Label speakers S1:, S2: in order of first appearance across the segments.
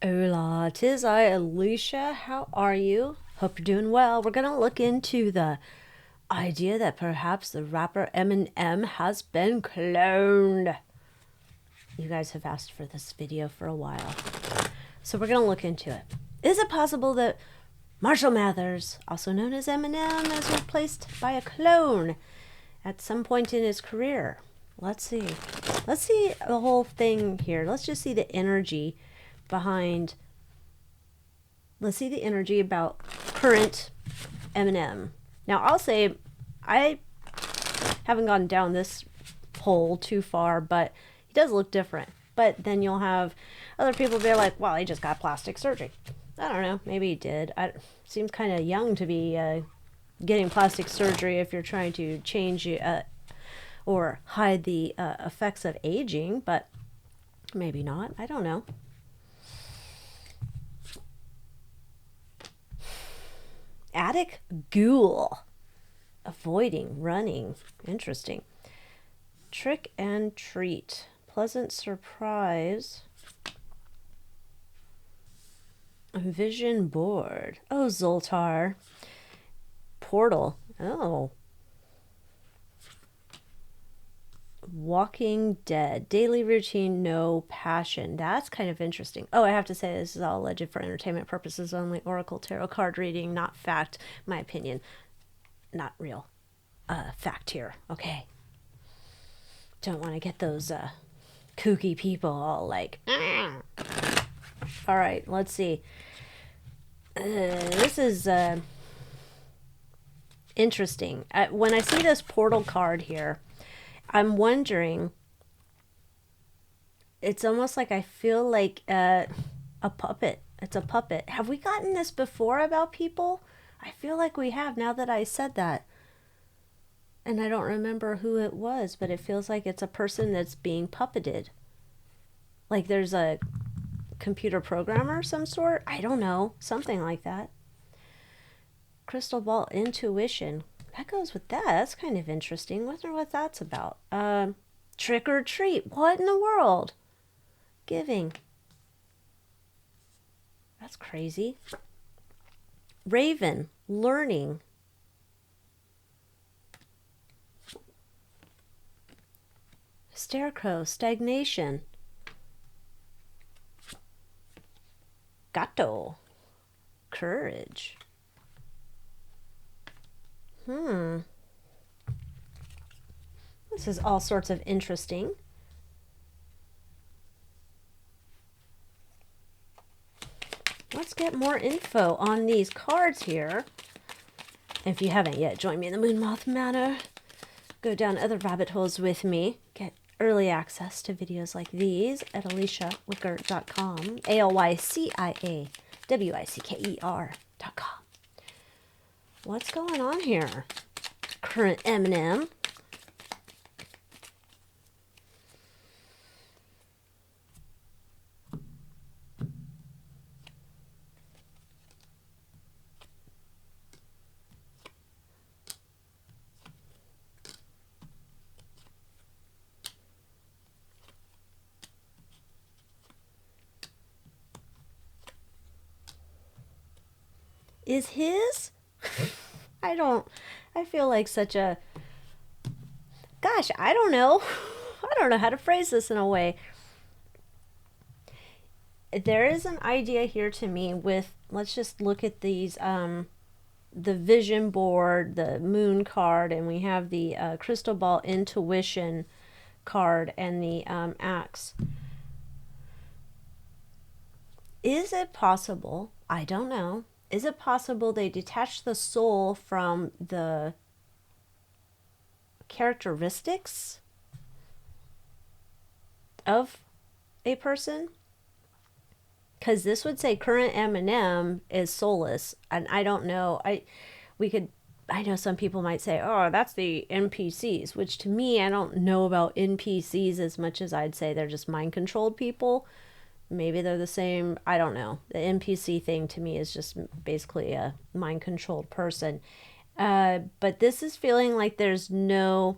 S1: Hola, 'tis I, Alycia. How are you? Hope you're doing well. We're gonna look into the idea that perhaps the rapper Eminem has been cloned. You guys have asked for this video for a while, so we're gonna look into it. Is it possible that Marshall Mathers, also known as Eminem, is replaced by a clone at some point in his career? Let's see. Let's see the whole thing here. Let's just see the energy behind. Let's see the energy about current Eminem. Now, I'll say I haven't gone down this hole too far, but he does look different. But then you'll have other people be like, well, he just got plastic surgery. I don't know. Maybe he did. Seems kind of young to be getting plastic surgery if you're trying to change or hide the effects of aging, but maybe not. I don't know. Attic ghoul. Avoiding running. Interesting. Trick and treat. Pleasant surprise. Vision board. Oh, Zoltar. Portal. Oh. Walking Dead. Daily routine, no passion. That's kind of interesting. Oh, I have to say this is all alleged for entertainment purposes only. Oracle tarot card reading, not fact. My opinion. Not real. Fact here. Okay. Don't want to get those kooky people all like. All right, let's see. This is interesting. When I see this portal card here, I'm wondering, it's almost like I feel like a puppet. It's a puppet. Have we gotten this before about people? I feel like we have now that I said that. And I don't remember who it was, but it feels like it's a person that's being puppeted. Like there's a computer programmer of some sort? I don't know. Something like that. Crystal ball intuition. That goes with that. That's kind of interesting. Wonder what that's about. Trick or treat. What in the world? Giving. That's crazy. Raven. Learning. Scarecrow. Stagnation. Gato. Courage. This is all sorts of interesting. Let's get more info on these cards here. If you haven't yet joined me in the Moon Moth Manor, go down other rabbit holes with me. Get early access to videos like these at AlyciaWicker.com. ALYCIAWICKER.com. What's going on here? Current Eminem. Is his? I feel like such a, gosh, I don't know. I don't know how to phrase this in a way. There is an idea here to me with, let's just look at these, the vision board, the moon card, and we have the crystal ball intuition card and the axe. Is it possible, I don't know, is it possible they detach the soul from the characteristics of a person? Because this would say current Eminem is soulless, and I don't know. I know some people might say, oh, that's the NPCs, which to me, I don't know about NPCs as much as I'd say they're just mind controlled people. Maybe they're the same. I don't know. The NPC thing to me is just basically a mind controlled person. But this is feeling like there's no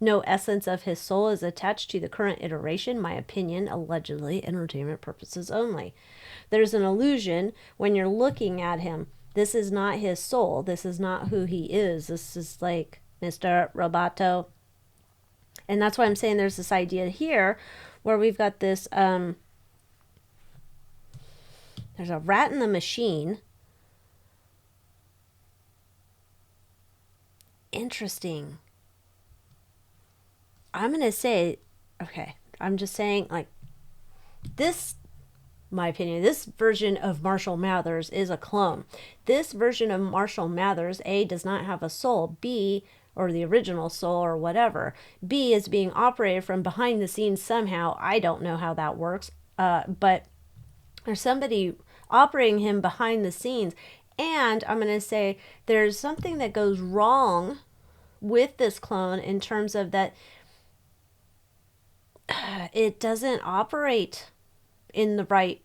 S1: No essence of his soul is attached to the current iteration. My opinion, allegedly, entertainment purposes only. There's an illusion when you're looking at him. This is not his soul. This is not who he is. This is like Mr. Roboto. And that's why I'm saying there's this idea here where we've got this, there's a rat in the machine. Interesting. I'm going to say, okay, I'm just saying, like, this, my opinion, this version of Marshall Mathers is a clone. This version of Marshall Mathers, A, does not have a soul, B, or the original soul or whatever, B, is being operated from behind the scenes somehow. I don't know how that works, but there's somebody operating him behind the scenes. And I'm going to say there's something that goes wrong with this clone in terms of that it doesn't operate in the right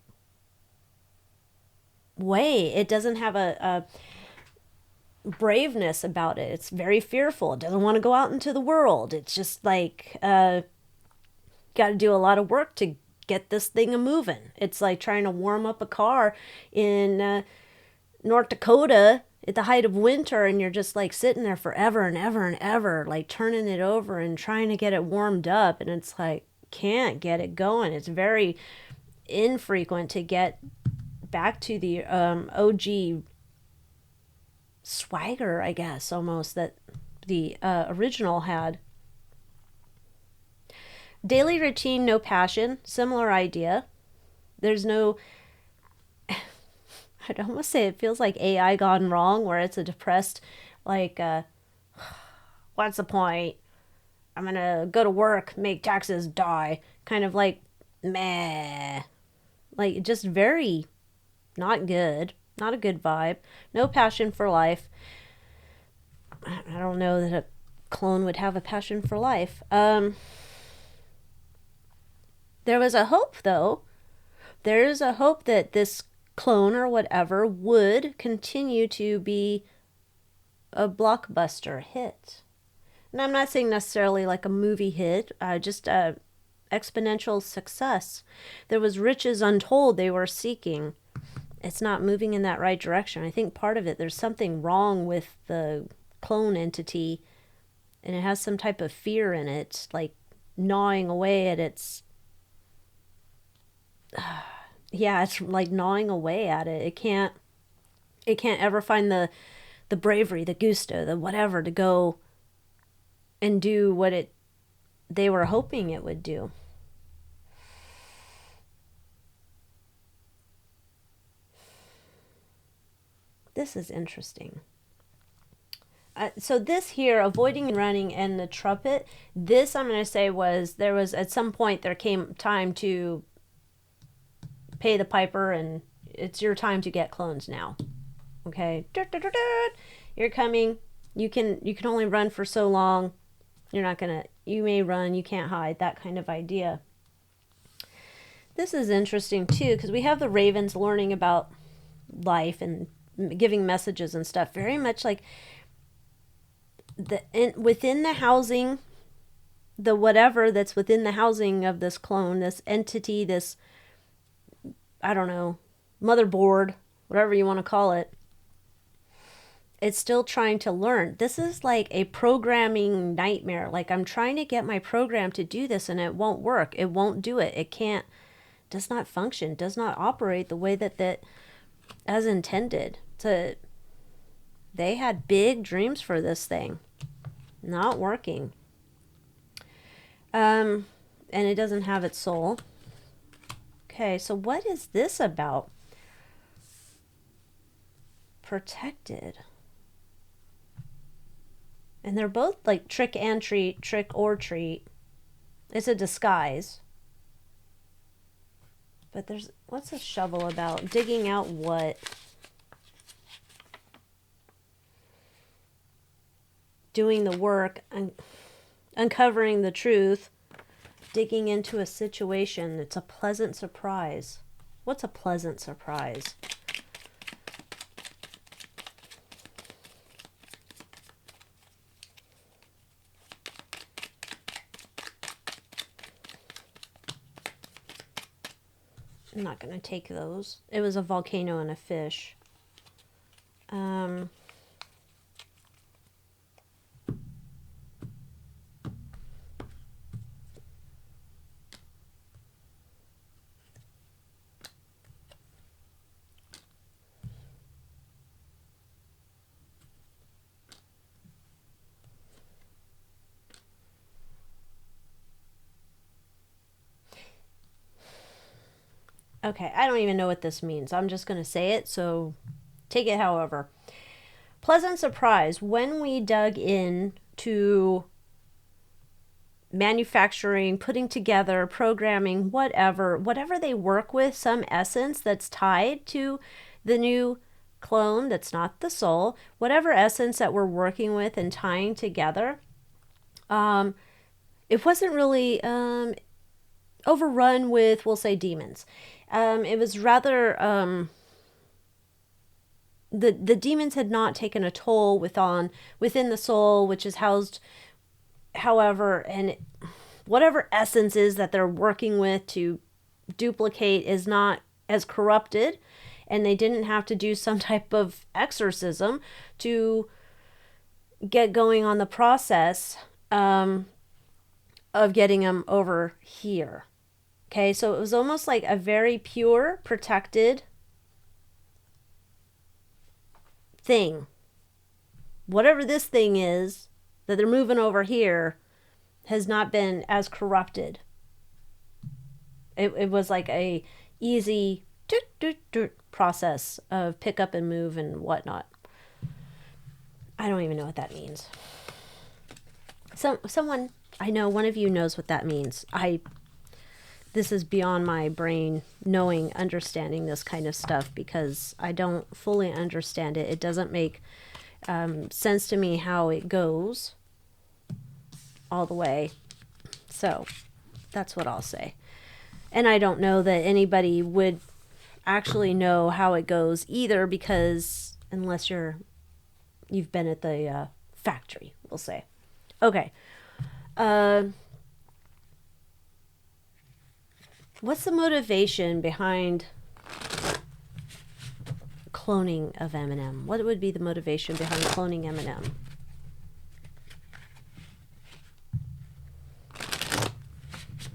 S1: way. It doesn't have a braveness about it. It's very fearful. It doesn't want to go out into the world. It's just like, got to do a lot of work to get this thing a moving. It's like trying to warm up a car in North Dakota at the height of winter, and you're just like sitting there forever and ever and ever, like turning it over and trying to get it warmed up, and it's like can't get it going. It's very infrequent to get back to the OG swagger, I guess, almost, that the original had. Daily routine, no passion. Similar idea. There's no, I'd almost say it feels like AI gone wrong, where it's a depressed, like, what's the point? I'm going to go to work, make taxes, die. Kind of like, meh. Like, just very not good. Not a good vibe. No passion for life. I don't know that a clone would have a passion for life. There was a hope, though. There's a hope that this clone or whatever would continue to be a blockbuster hit. And I'm not saying necessarily like a movie hit, just exponential success. There was riches untold they were seeking. It's not moving in that right direction. I think part of it, there's something wrong with the clone entity, and it has some type of fear in it, like gnawing away at its, yeah, it's like gnawing away at it. It can't ever find the bravery, the gusto, the whatever to go and do what they were hoping it would do. This is interesting. So this here, avoiding and running, and the trumpet, this I'm going to say there was at some point there came time to pay the piper, and it's your time to get clones now. Okay, you're coming. You can only run for so long. You may run, you can't hide, that kind of idea. This is interesting too, because we have the ravens learning about life and giving messages and stuff, very much like within the housing, the whatever that's within the housing of this clone, this entity, this, I don't know, motherboard, whatever you want to call it. It's still trying to learn. This is like a programming nightmare. Like, I'm trying to get my program to do this and it won't work. It won't do it. It can't, does not function, does not operate the way that as intended. They had big dreams for this thing. Not working. And it doesn't have its soul. Okay, so what is this about? Protected. And they're both like trick and treat, trick or treat. It's a disguise. But what's a shovel about? Digging out what? Doing the work, uncovering the truth, digging into a situation. It's a pleasant surprise. What's a pleasant surprise? I'm not going to take those. It was a volcano and a fish. Okay, I don't even know what this means. I'm just going to say it, so take it however. Pleasant surprise. When we dug in to manufacturing, putting together, programming, whatever they work with, some essence that's tied to the new clone that's not the soul, whatever essence that we're working with and tying together, it wasn't really overrun with, we'll say, demons. It was rather the demons had not taken a toll within the soul, which is housed, however, and whatever essence is that they're working with to duplicate is not as corrupted, and they didn't have to do some type of exorcism to get going on the process of getting them over here. Okay, so it was almost like a very pure, protected thing. Whatever this thing is that they're moving over here has not been as corrupted. It was like a easy process of pick up and move and whatnot. I don't even know what that means. Someone, I know one of you knows what that means. This is beyond my brain understanding this kind of stuff because I don't fully understand it. It doesn't make sense to me how it goes all the way. So that's what I'll say. And I don't know that anybody would actually know how it goes either, because unless you've been at the factory, we'll say. Okay. What's the motivation behind cloning of Eminem? What would be the motivation behind cloning Eminem?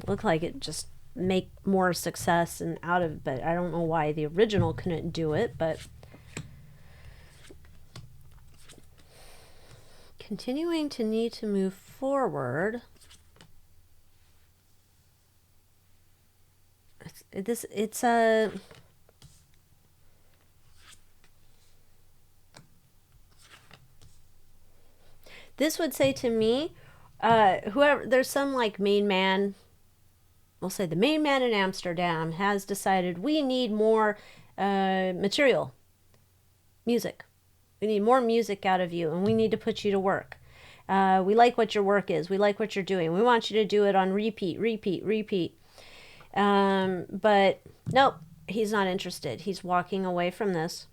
S1: Looked like it just make more success and out of, but I don't know why the original couldn't do it, but continuing to need to move forward. This would say to me, whoever, there's some like main man, we'll say the main man in Amsterdam has decided we need more material, music. We need more music out of you, and we need to put you to work. We like what your work is. We like what you're doing. We want you to do it on repeat. But nope, he's not interested. He's walking away from this.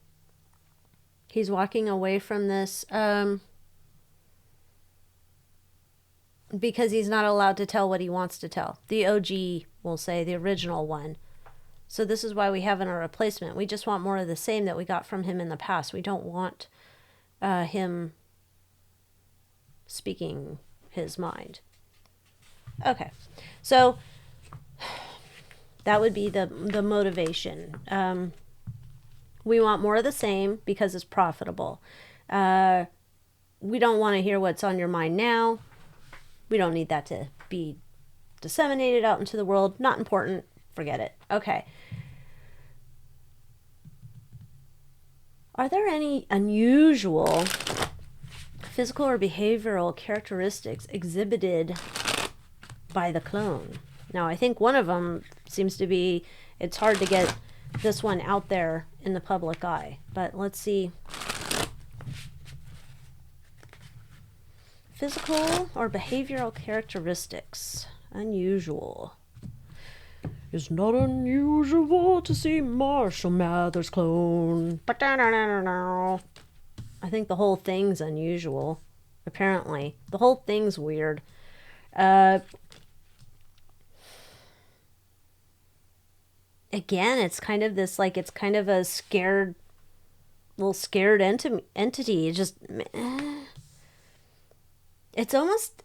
S1: Because he's not allowed to tell what he wants to tell. The OG, we'll say, the original one. So this is why we have a replacement. We just want more of the same that we got from him in the past. We don't want him speaking his mind. Okay, so that would be the motivation. We want more of the same because it's profitable. We don't want to hear what's on your mind now. We don't need that to be disseminated out into the world. Not important. Forget it. Okay. Are there any unusual physical or behavioral characteristics exhibited by the clone? Now, I think one of them seems to be, it's hard to get this one out there in the public eye, but let's see. Physical or behavioral characteristics. Unusual. It's not unusual to see Marshall Mathers clone. I think the whole thing's unusual. Apparently. The whole thing's weird. again, it's kind of this, like, it's kind of a scared, little scared entity. It just, it's almost,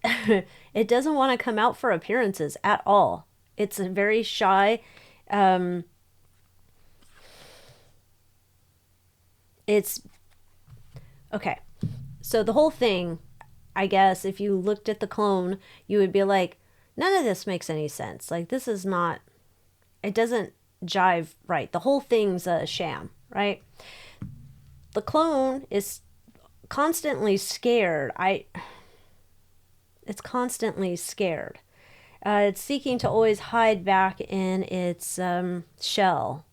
S1: it doesn't want to come out for appearances at all. It's a very shy, um, it's, okay. So the whole thing, I guess, if you looked at the clone, you would be like, none of this makes any sense. Like, this is not, it doesn't jive right. The whole thing's a sham, right? The clone is constantly scared. It's constantly scared. It's seeking to always hide back in its shell.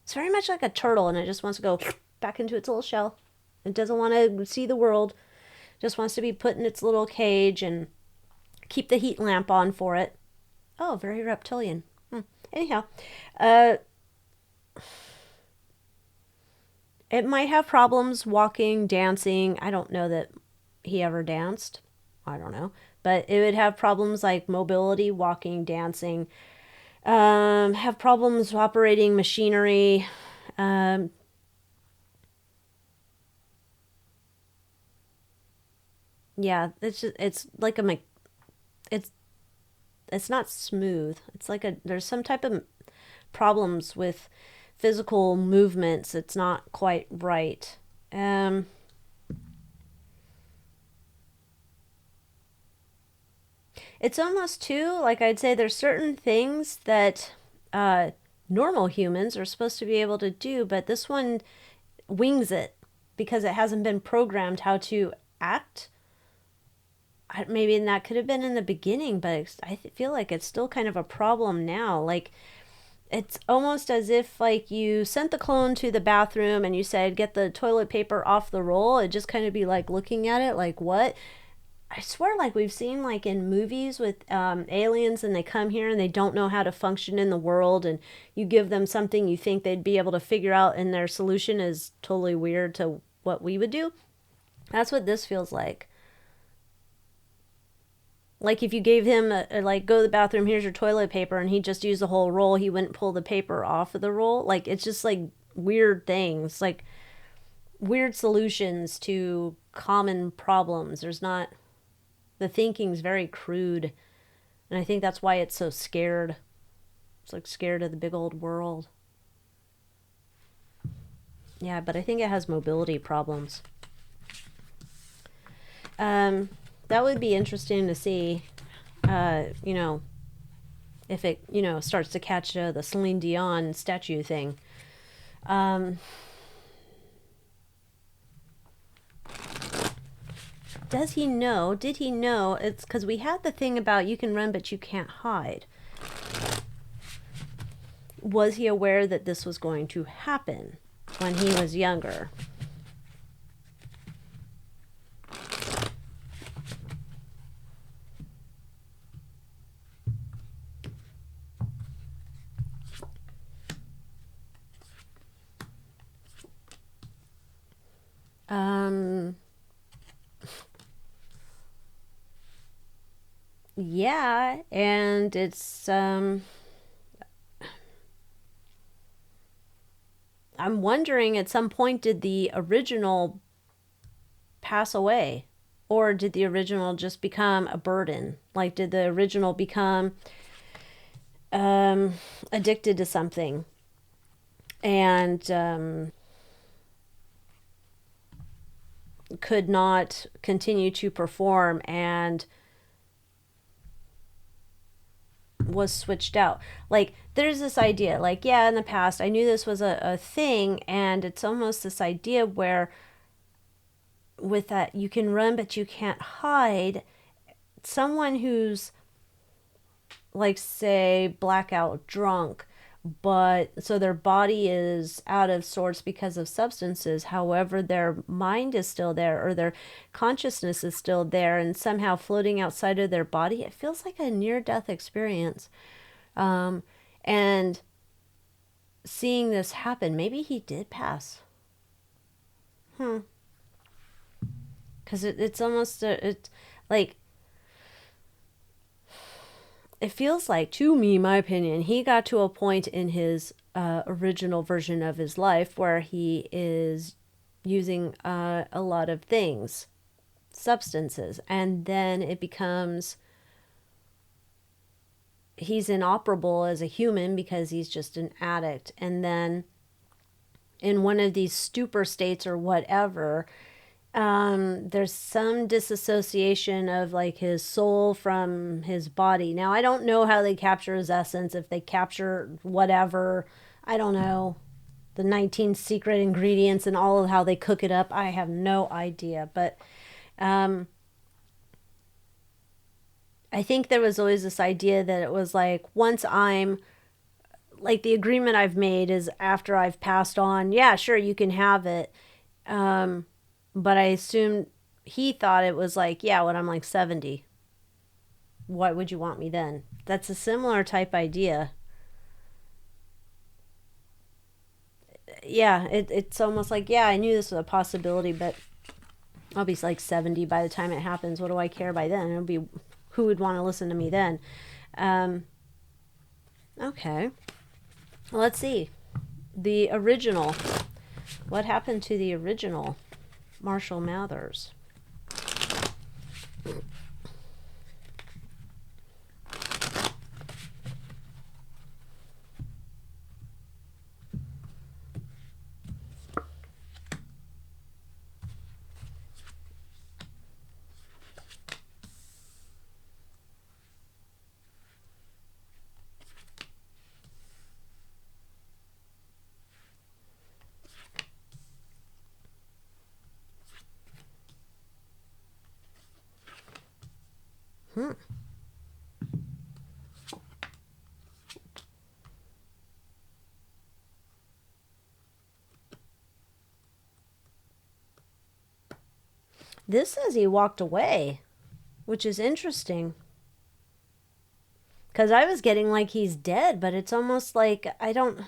S1: It's very much like a turtle, and it just wants to go back into its little shell. It doesn't want to see the world. Just wants to be put in its little cage and keep the heat lamp on for it. Oh, very reptilian. Anyhow, it might have problems walking, dancing. I don't know that he ever danced. I don't know. But it would have problems like mobility, walking, dancing. Have problems operating machinery. Yeah, it's just, it's like a, it's it's not smooth. It's like a, there's some type of problems with physical movements. It's not quite right. Um, it's almost too, like, I'd say there's certain things that normal humans are supposed to be able to do, but this one wings it because it hasn't been programmed how to act. Maybe that could have been in the beginning, but I feel like it's still kind of a problem now. Like, it's almost as if, like, you sent the clone to the bathroom and you said, get the toilet paper off the roll. It'd just kind of be like looking at it like, what? I swear, like, we've seen, like, in movies with aliens, and they come here and they don't know how to function in the world, and you give them something you think they'd be able to figure out, and their solution is totally weird to what we would do. That's what this feels like. Like, if you gave him like, go to the bathroom, here's your toilet paper, and he just used the whole roll, he wouldn't pull the paper off of the roll. Like, it's just like weird things, like weird solutions to common problems. There's not, the thinking's very crude, and I think that's why it's so scared. It's like scared of the big old world. Yeah, but I think it has mobility problems. That would be interesting to see, you know, if it, you know, starts to catch the Celine Dion statue thing. Does he know? Did he know? It's because we had the thing about you can run but you can't hide. Was he aware that this was going to happen when he was younger? Yeah, and it's I'm wondering, at some point, did the original pass away, or did the original just become a burden? Like, did the original become addicted to something and could not continue to perform and was switched out? Like, there's this idea, like, yeah, in the past I knew this was a thing, and it's almost this idea where with that you can run but you can't hide. Someone who's, like, say, blackout drunk, but so their body is out of sorts because of substances, however their mind is still there, or their consciousness is still there and somehow floating outside of their body. It feels like a near-death experience. And seeing this happen, maybe he did pass. Because it's almost it's like, it feels like, to me, my opinion, he got to a point in his original version of his life where he is using a lot of things, substances, and then it becomes he's inoperable as a human because he's just an addict. And then in one of these stupor states or whatever, there's some disassociation of like his soul from his body. Now, I don't know how they capture his essence, if they capture whatever, I don't know, the 19 secret ingredients and all of how they cook it up. I have no idea. But I think there was always this idea that it was like, once I'm, like, the agreement I've made is after I've passed on, yeah, sure, you can have it. But I assumed he thought it was like, yeah, when I'm like 70, what would you want me then? That's a similar type idea. Yeah, it's almost like, yeah, I knew this was a possibility, but I'll be like 70 by the time it happens. What do I care by then? It'll be, who would want to listen to me then? Okay. Well, let's see. The original. What happened to the original Marshall Mathers? This says he walked away, which is interesting. Because I was getting like he's dead, but it's almost like I don't...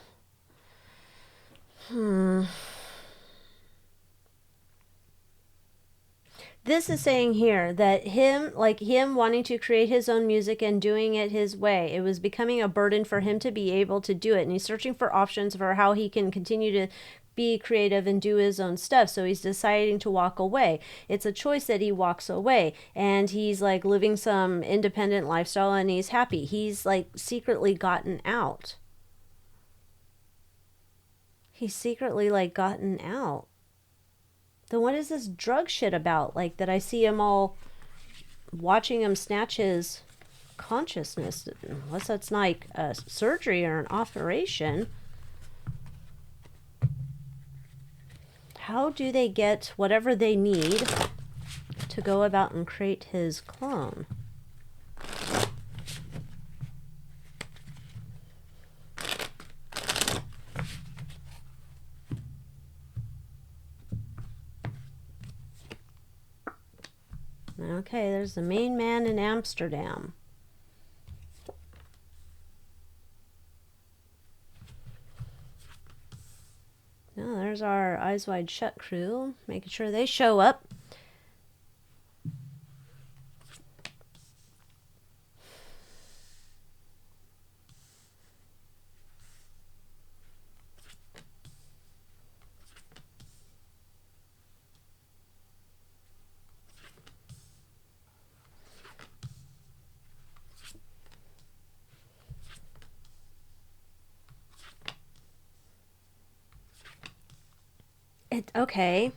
S1: This is saying here that him wanting to create his own music and doing it his way, it was becoming a burden for him to be able to do it. And he's searching for options for how he can continue to be creative and do his own stuff. So he's deciding to walk away. It's a choice that he walks away, and he's like living some independent lifestyle and he's happy. He's like secretly gotten out. He's secretly like gotten out. Then what is this drug shit about? Like, that I see him all watching him snatch his consciousness. Unless that's like a surgery or an operation. How do they get whatever they need to go about and create his clone? Okay, there's the main man in Amsterdam. Now there's our Eyes Wide Shut crew, making sure they show up. Okay.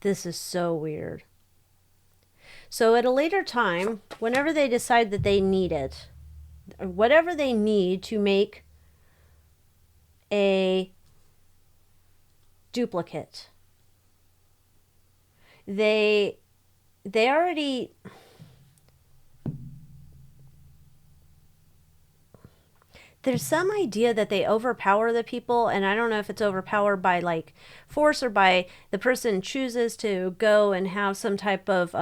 S1: This is so weird. So at a later time, whenever they decide that they need it, or whatever they need to make a duplicate, they already... There's some idea that they overpower the people, and I don't know if it's overpowered by like force or by the person chooses to go and have some type of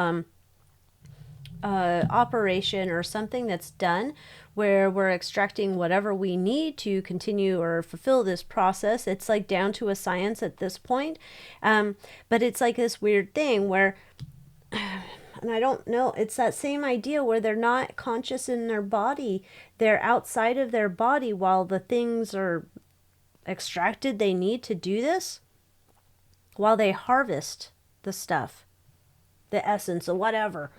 S1: operation or something that's done where we're extracting whatever we need to continue or fulfill this process. It's like down to a science at this point. But it's like this weird thing where And I don't know, it's that same idea where they're not conscious in their body. They're outside of their body while the things are extracted they need to do this, while they harvest the stuff, the essence or whatever.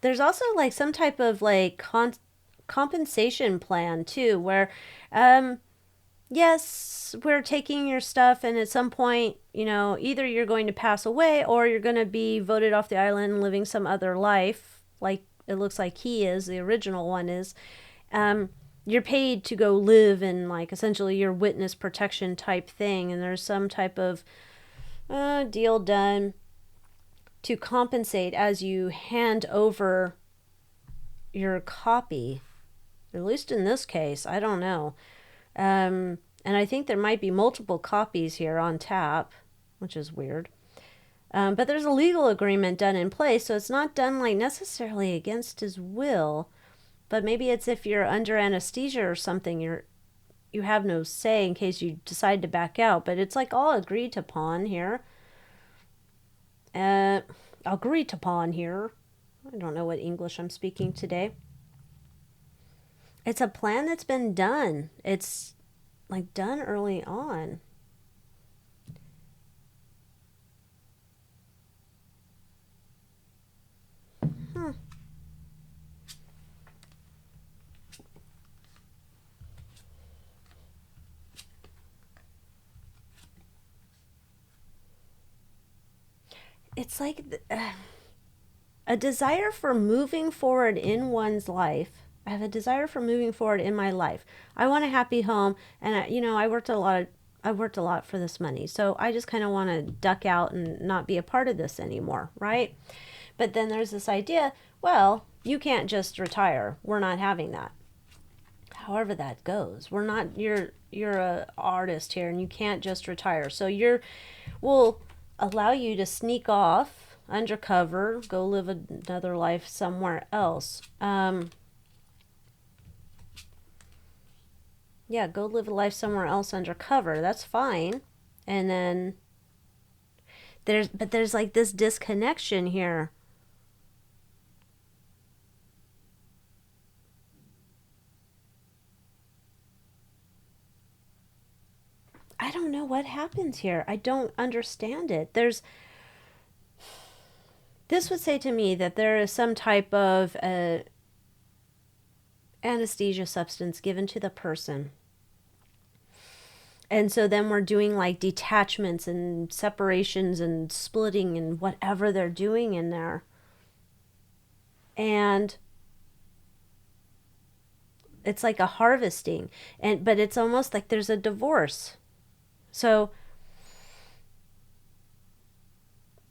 S1: There's also like some type of like compensation plan too, where yes, we're taking your stuff, and at some point, you know, either you're going to pass away or you're going to be voted off the island and living some other life, like it looks like he is, the original one is. You're paid to go live in like essentially your witness protection type thing, and there's some type of deal done to compensate as you hand over your copy. At least in this case, I don't know. And I think there might be multiple copies here on tap, which is weird. But there's a legal agreement done in place, so it's not done like necessarily against his will, but maybe it's if you're under anesthesia or something, you have no say in case you decide to back out. But it's like all agreed upon here. Agreed upon here. I don't know what English I'm speaking today. It's a plan that's been done. It's like done early on. It's like a desire for moving forward in one's life. I have a desire for moving forward in my life. I want a happy home, and I worked a lot for this money, so I just kind of want to duck out and not be a part of this anymore, right? But then there's this idea, well, you can't just retire. We're not having that. However that goes, we're not. You're a artist here, and you can't just retire. So we'll allow you to sneak off undercover, go live another life somewhere else. Yeah, go live a life somewhere else undercover. That's fine. And then there's like this disconnection here. I don't know what happens here. I don't understand it. This would say to me that there is some type of anesthesia substance given to the person. And so then we're doing like detachments and separations and splitting and whatever they're doing in there. And it's like a harvesting, but it's almost like there's a divorce. So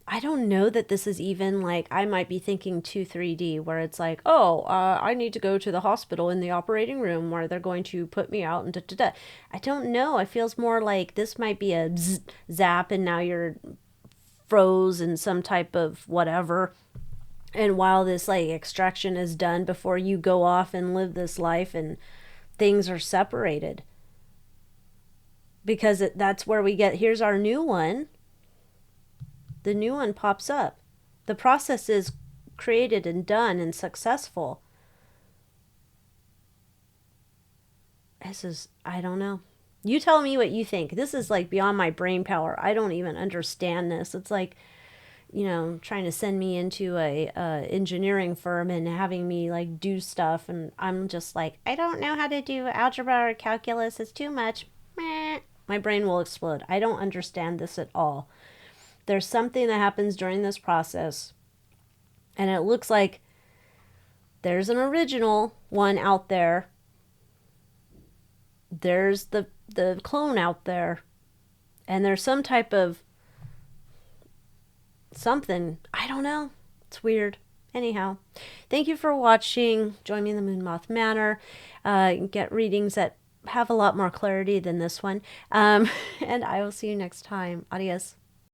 S1: I don't know that this is even like, I might be thinking 3D, where it's like, oh, I need to go to the hospital in the operating room where they're going to put me out and da-da-da. I don't know. It feels more like this might be a zap, and now you're froze in some type of whatever. And while this like extraction is done, before you go off and live this life, and things are separated. Because that's where we get, here's our new one. The new one pops up. The process is created and done and successful. I don't know. You tell me what you think. This is like beyond my brain power. I don't even understand this. It's like, trying to send me into a engineering firm and having me like do stuff. And I'm just like, I don't know how to do algebra or calculus. It's too much. My brain will explode. I don't understand this at all. There's something that happens during this process, and it looks like there's an original one out there. There's the clone out there, and there's some type of something. I don't know. It's weird. Anyhow, thank you for watching. Join me in the Moon Moth Manor. Get readings that have a lot more clarity than this one. And I will see you next time. Adios.